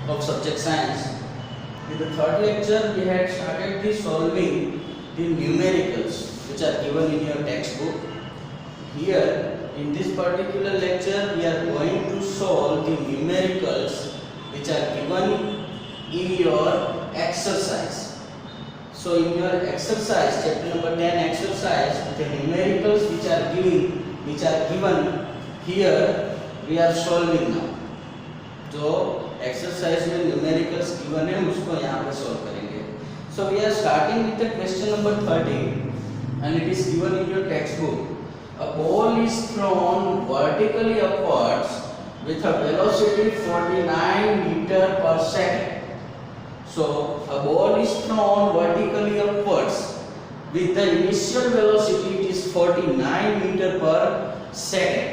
of subject science. In the third lecture, we had started the solving the numericals which are given in your textbook. Here, in this particular lecture, we are going to solve the numericals which are given in your exercise. So, in your exercise, chapter number 10 exercise, the numericals which are given here, we are solving now. जो exercise में numericals given है उसको यहाँ पे solve करेंगे. So we are starting with the question number 13 and it is given in your textbook. A ball is thrown vertically upwards with a velocity 49 meter per second. So a ball is thrown vertically upwards with the initial velocity it is 49 meter per second.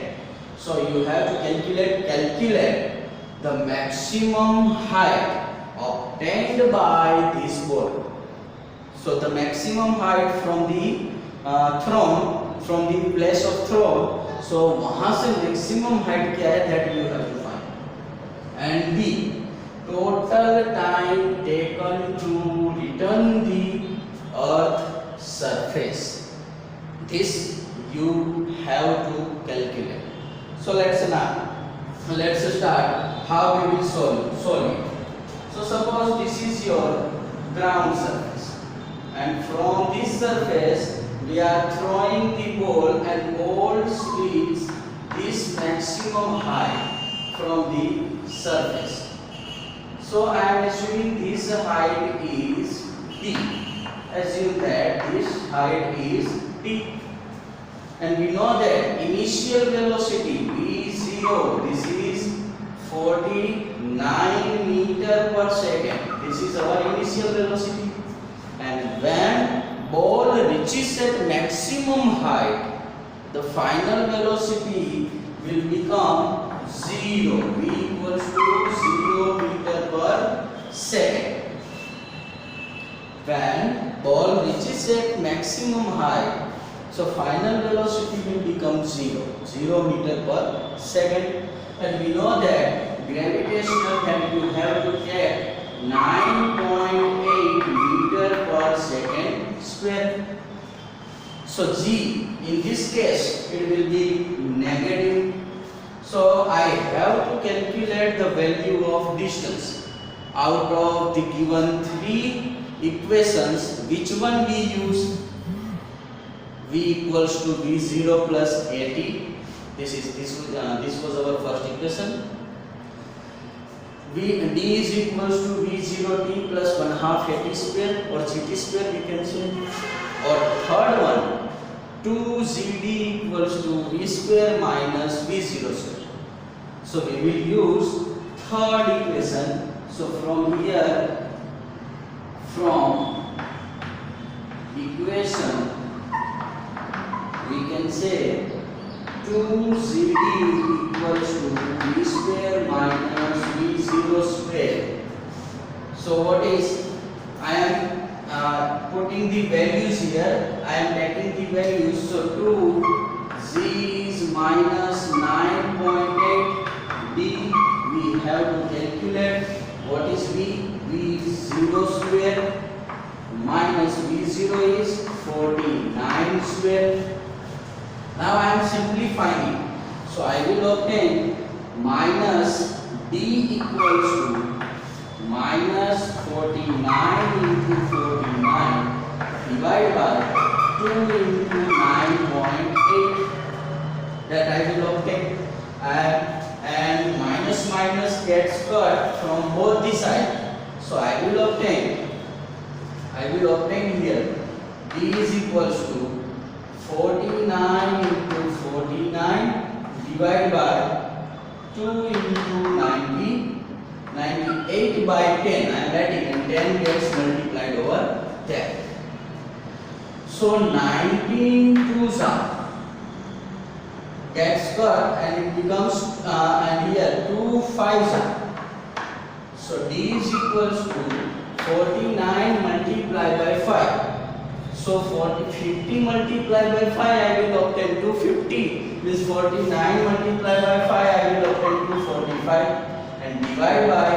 So you have to calculate the maximum height obtained by this ball. So the maximum height from the place of throw. So वहाँ से maximum height क्या है that you have to find. And B, total time taken to return the earth surface. This you have to calculate. So let's start. How we will solve it. So suppose this is your ground surface, and from this surface we are throwing the ball, and ball reaches this maximum height from the surface. So I am assuming this height is d. Assume that this height is d, and we know that initial velocity v0, this is 49 meter per second. This is our initial velocity, and when ball reaches at maximum height, the final velocity will become 0. V equals to 0 meter per second. When ball reaches at maximum height, so final velocity will become 0 meter per second. And we know that gravitational that you have to get 9.8 meter per second square. So G in this case it will be negative. So I have to calculate the value of distance out of the given three equations. Which one we use? V equals to V0 plus AT. This was our first equation. D is equals to V0t plus 1/2 AT square or GT square we can say. Or third one, 2ZD equals to V square minus V0 square. So we will use third equation. So from here, from equation we can say 2ZD equals to V square minus V0 square. So what is, I am putting the values here, I am taking the values. So 2Z is minus 9.8 D, we have to calculate what is V. V is 0 square minus V0 is 49 square. Now I am simplifying. So I will obtain minus D equals to minus 49 into 49 divided by 2 into 9.8. That I will obtain. And minus gets cut from both the sides. So I will obtain here D is equals to 49 into 49 divided by 2 into 90, 98 by 10. I am writing, and 10 gets multiplied over 10. So 19 twos gets cut and it becomes and here 2 5s. So D is equals to 49 multiplied by 5. So 50 multiplied by 5 I will obtain 250. Means 49 multiplied by 5 I will obtain 245, and divide by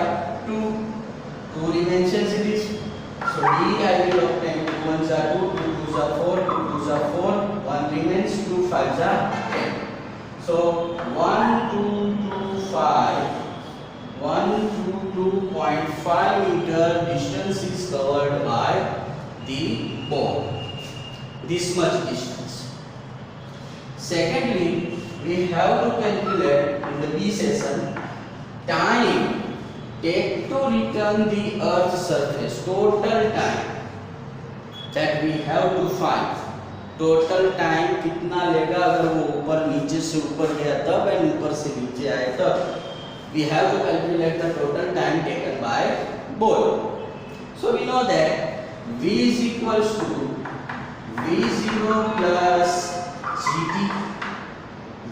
2. 2 remains as it is. So D I will obtain 2 1s are 2, 2 2s are 4, 2 2s are 4, 1 remains, 2 5s are 10. So 1 2 2 5, 1 2 2.5 meter distance is covered by the ball. This much distance. Secondly, we have to calculate in the B session time take to return the earth's surface, total time that we have to find. Total time कितना लेगा अगर वो ऊपर नीचे से ऊपर गया तब एंड ऊपर से नीचे आए तब. We have to calculate the total time taken by ball. So we know that V is equals to V0 plus GT.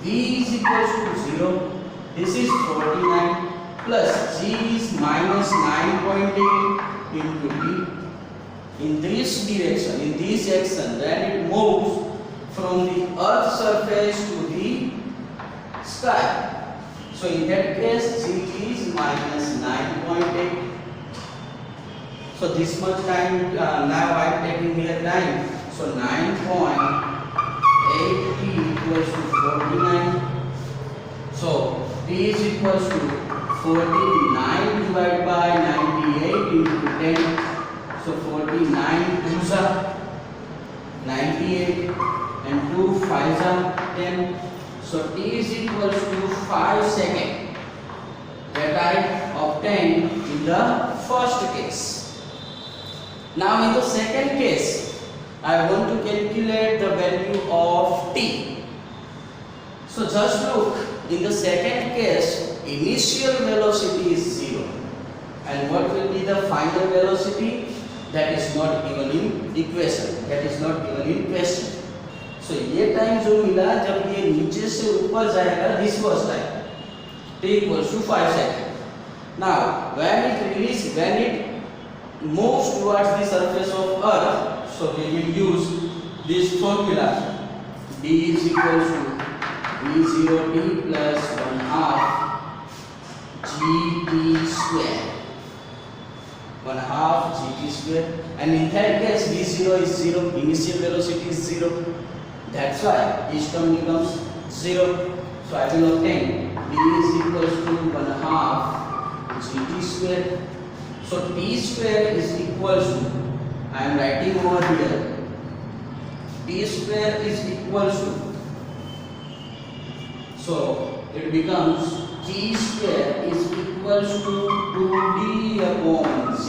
V is equals to 0. This is 49 plus G is minus 9.8 into D. In this direction, in this action, when it moves from the earth's surface to the sky. So in that case, G is minus 9.8. So this much time, now I am taking here time. So 9.8 T equals to 49. So T is equals to 49 divided by 98 into 10. So 49 2s are 98 and 2 5s are 10. So T is equals to 5 seconds that I obtained in the first case. Now in the second case, I want to calculate the value of T. So just look, in the second case, initial velocity is 0. And what will be the final velocity? That is not given in equation. That is not given in question. So ये time जो मिला जब ये नीचे से ऊपर जाएगा, this was time. T equals to 5 seconds. Now when it moves towards the surface of Earth, so we will use this formula. D is equals to V0T plus 1/2 GT square. 1/2 GT square, and in that case V0 is 0, initial velocity is 0. That's why this term becomes 0. So I will obtain D is equals to 1/2 GT square. So T square is equals to, I am writing over here, T square is equals to, so it becomes T square is equals to 2D upon G.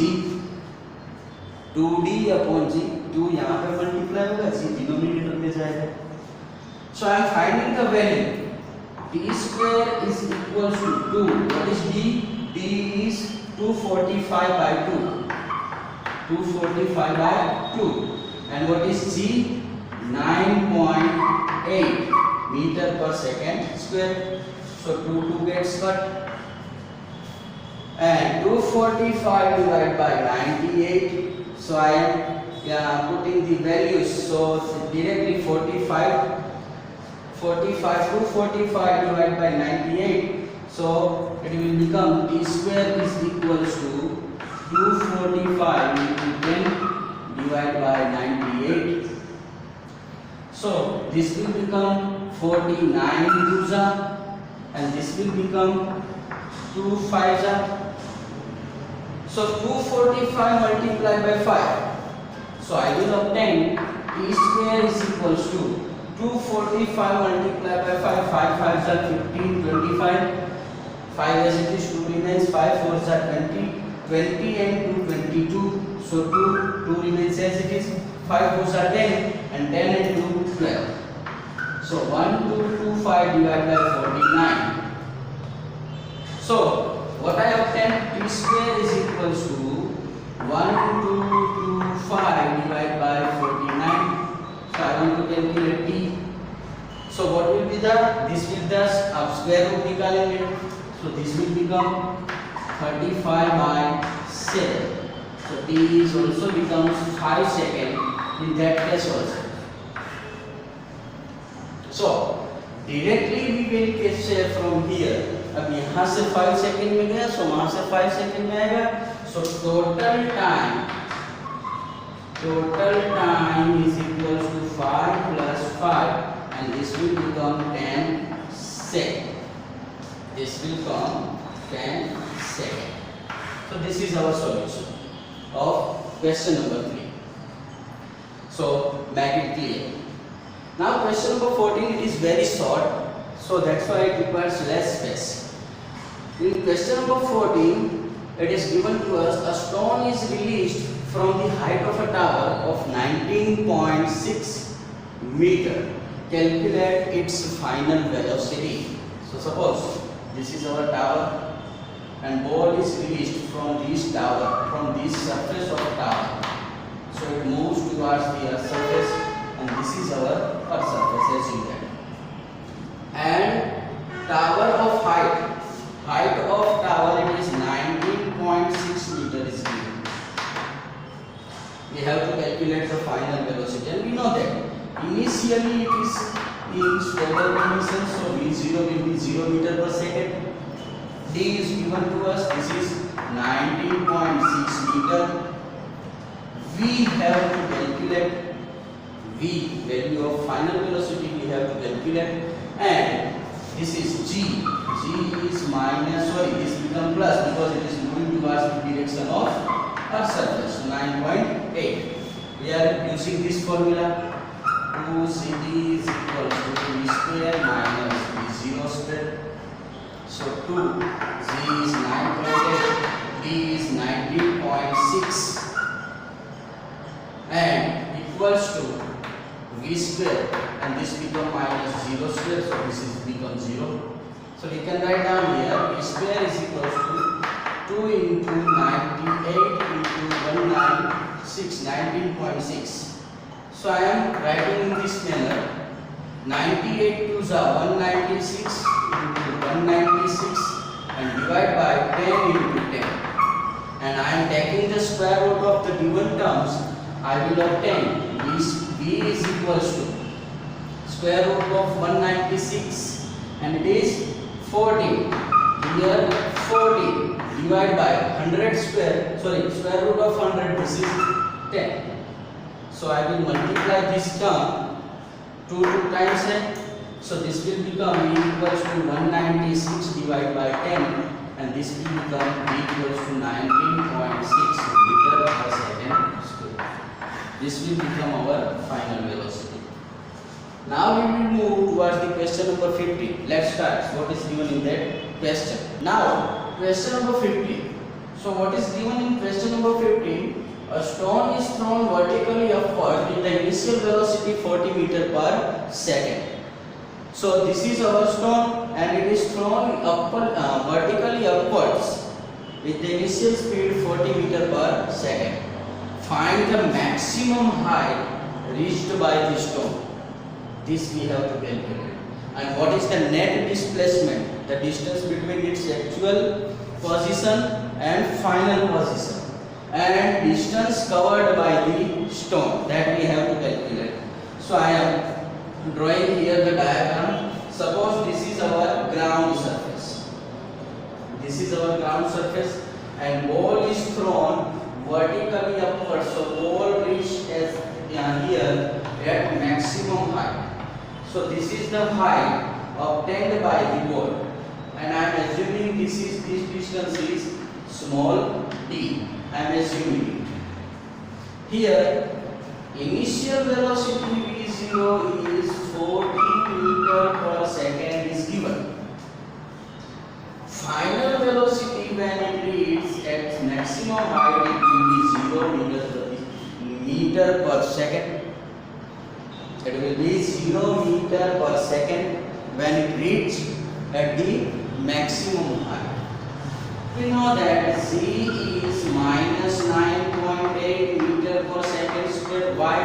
2D upon G. 2 यहाँ पे multiply होगा, G denominator में जाएगा. So I am finding the value. T square is equals to 2. What is D? D is 245 by 2. 245 by 2. And what is G? 9.8 meter per second square. So 2 gets cut. And 245 divided by 98. So I am putting the values. So directly 245 divided by 98. So it will become T square is equals to 245 into 10 divided by 98. So this will become 49 2s, and this will become 2 5s. So 245 multiplied by 5. So I will obtain T square is equals to 245 multiplied by 5. 5 5s are 15, 25. 5 as it is, 2 remains, 5 4s are 20. 20 and 2 22. So 2 remains as it is. 5 4s are 10, and 10 and 2 12. So 1225 divided by 49. So what I obtained, T square is equals to 1225 divided by 49. So I want to calculate T. So what will be the, this will thus अब square root निकालेंगे. So this will become 35 by 7. So T is also becomes 5 seconds in that case also. So directly we will say from here अब यहाँ से 5 second में गया, सो वहाँ से 5 second में आएगा। So total time is equals to 5 plus 5 and this will become 10 seconds. This will come 10 seconds. So this is our solution of question number 3. So make it clear. Now question number 14, it is very short, so that's why it requires less space. In question number 14, it is given to us a stone is released from the height of a tower of 19.6 meter. Calculate its final velocity. So suppose this is our tower and ball is released from this tower, from this surface of tower. So it moves towards the earth surface and this is our earth surface, as you can. And tower of height of tower, it is 19.6 meter is given. We have to calculate the final velocity and we know that initially it is in stable condition, so v0 will be 0 meter per second. D is given to us, this is 19.6 meter. We have to calculate v, value of final velocity we have to calculate, and this is g. G is minus, sorry, this become plus because it is moving towards the direction of earth surface, 9.8. We are using this formula, 2cd is equal to v square minus v0 square. So 2g is 9.8, d is 19.6 and equals to v square, and this become minus 0 square, so this is become 0. So we can write down here v square is equals to 2 into 98 into 196, 19.6. So I am writing in this manner, 98 to 196 into 196 and divide by 10 into 10. And I am taking the square root of the given terms. I will obtain v is equals to square root of 196 and it is 40. Here 40 divided by 100 square, sorry, square root of 100, this is 10. So I will multiply this term 2 times 10. So this will become v equals to 196 divided by 10 and this will become v equals to 19.6 meter per second square. This will become our final velocity. Now we will move towards the question number 50. Let's start. What is given in that question? Now, question number 50. So what is given in question number 50? A stone is thrown vertically upward with the initial velocity 40 meter per second. So this is our stone and it is thrown vertically upwards with the initial speed 40 meter per second. Find the maximum height reached by the stone. This we have to calculate. And what is the net displacement? The distance between its actual position and final position. And distance covered by the stone, that we have to calculate. So I am drawing here the diagram. Suppose this is our ground surface. This is our ground surface and ball is thrown vertically upward. So ball reached as here at maximum height. So this is the height obtained by the ball, and I am assuming this distance is small d. I am assuming it. Here initial velocity v0 is 40 meter per second is given. Final velocity when it reaches at maximum height it will be 0 meter per second. It will be 0 meter per second when it reaches at the maximum height. We know that z is minus 9.8 meter per second square. Why?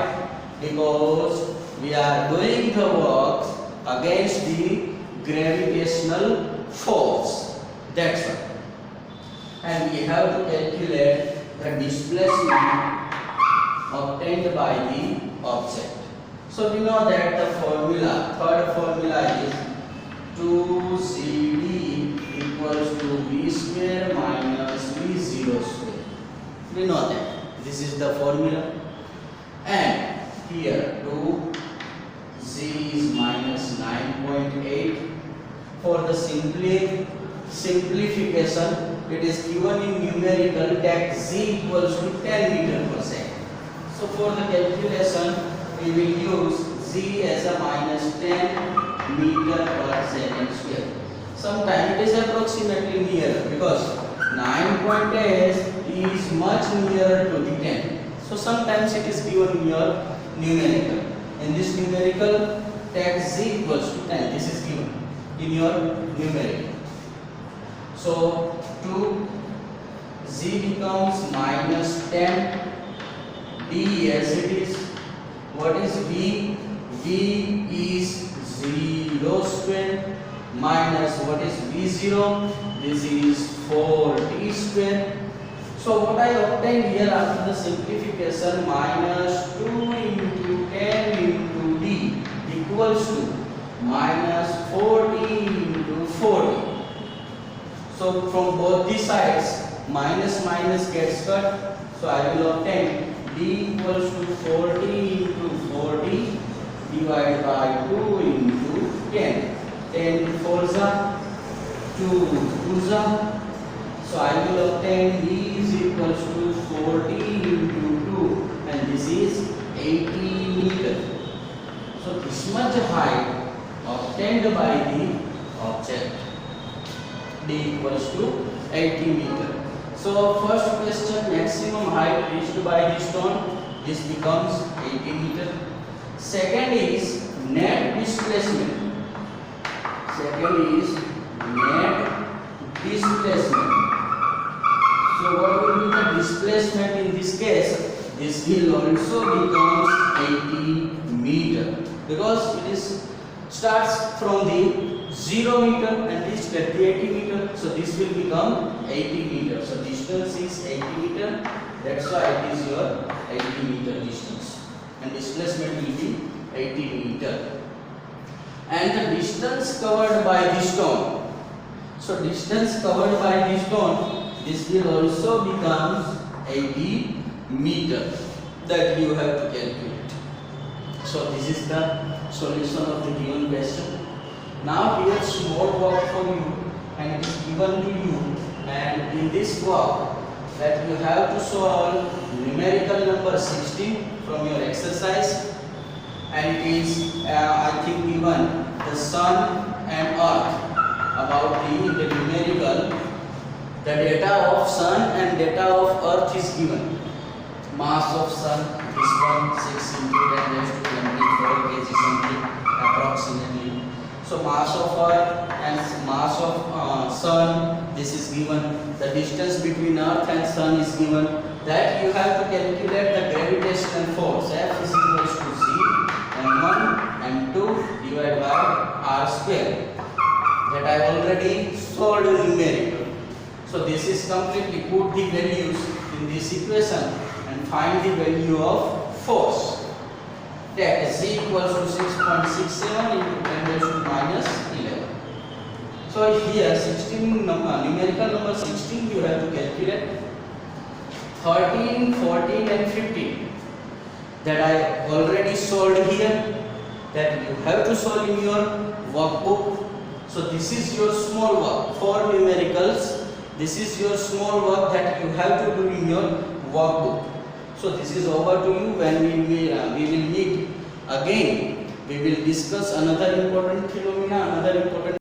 Because we are doing the work against the gravitational force. That's why. And we have to calculate the displacement obtained by the object. So we know that the formula, third formula is 2cd equals to v square minus v0 square. We know that. This is the formula. And here 2z is minus 9.8. For the simplification, it is given in numerical that z equals to 10 meter per second. So for the calculation, we will use z as a minus 10 meter per second square. Sometimes it is approximately near because 9.8 is much nearer to the 10. So sometimes it is given in your numerical. In this numerical, tag z equals to 10. This is given in your numerical. So 2z becomes minus 10 d as it is. What is v? V is 0 square minus what is v0? This is 4t square. So what I obtained here after the simplification, minus 2 into 10 into d equals to minus 4t into 4t. So from both the sides, minus minus gets cut. So I will obtain d equals to 4t into 4t divided by 2 into 10. 10 4s are 2 2s are. So I will obtain d is equals to 40 into 2 and this is 80 meter. So this much height obtained by the object. D equals to 80 meter. So first question, maximum height reached by the stone, this becomes 80 meter. Second is net displacement. Second is net displacement. So what will be the displacement in this case? This will also becomes 80 meter because it is starts from the 0 meter and reached at the 80 meter. So this will become 80 meter. So distance is 80 meter. That's why it is your 80 meter distance. And displacement will be 80 meter. And the distance covered by the stone. So distance covered by the stone, this will also becomes 80 meter that you have to calculate. So this is the solution of the given question. Now here small work for you and it is given to you, and in this work that you have to solve numerical number 16 from your exercise, and it is I think given the sun and earth. About the numerical, the data of sun and data of earth is given. Mass of sun, this one 6 into 10 raised to 24 kg something approximately. So mass of earth and mass of sun, this is given. The distance between earth and sun is given. That you have to calculate the gravitational force. F is equals to c m1 m2 divided by r square. That I already solved in numerical. So this is completely. Put the values in this equation and find the value of force. That z equals to 6.67 into 10 raised to minus 11. So here 16 numerical number 16 you have to calculate. 13, 14 and 15 that I already solved here, that you have to solve in your workbook. So this is your small work for numericals. This is your small work that you have to do in your workbook. So this is over to you. When we will meet again, we will discuss another important phenomena, another important